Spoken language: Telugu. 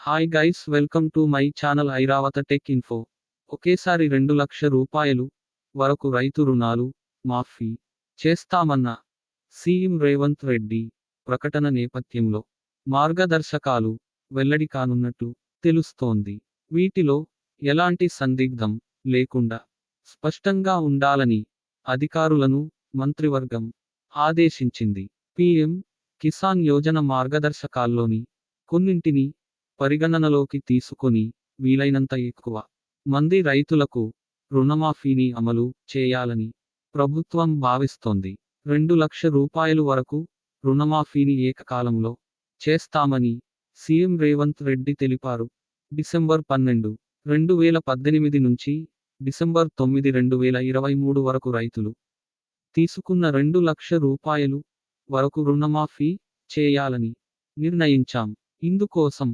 Hi guys, welcome to my channel Airavata tech info. ఒకేసారి 2 లక్షల రూపాయలు వరకు రైతు రుణాలు మాఫీ చేస్తామన్న సీఎం రేవంత్ రెడ్డి ప్రకటన నేపథ్యంలో మార్గదర్శకాలు వెల్లడి కానున్నట్టు తెలుస్తోంది. వీటిలో ఎలాంటి సందిగ్ధం లేకుండా స్పష్టంగా ఉండాలని అధికారులను మంత్రివర్గం ఆదేశించింది. పీఎం కిసాన్ యోజన మార్గదర్శకాల్లోని కొన్నింటిని పరిగణనలోకి తీసుకొని వీలైనంత ఎక్కువ మంది రైతులకు రుణమాఫీని అమలు చేయాలని ప్రభుత్వం భావిస్తోంది. 2 లక్షల రూపాయలు వరకు రుణమాఫీని ఏకకాలంలో చేస్తామని సీఎం రేవంత్ రెడ్డి తెలిపారు. డిసెంబర్ 12, 2018 నుంచి డిసెంబర్ 9, 2023 వరకు రైతులు తీసుకున్న 2 లక్షల రూపాయలు వరకు రుణమాఫీ చేయాలని నిర్ణయించాం. ఇందుకోసం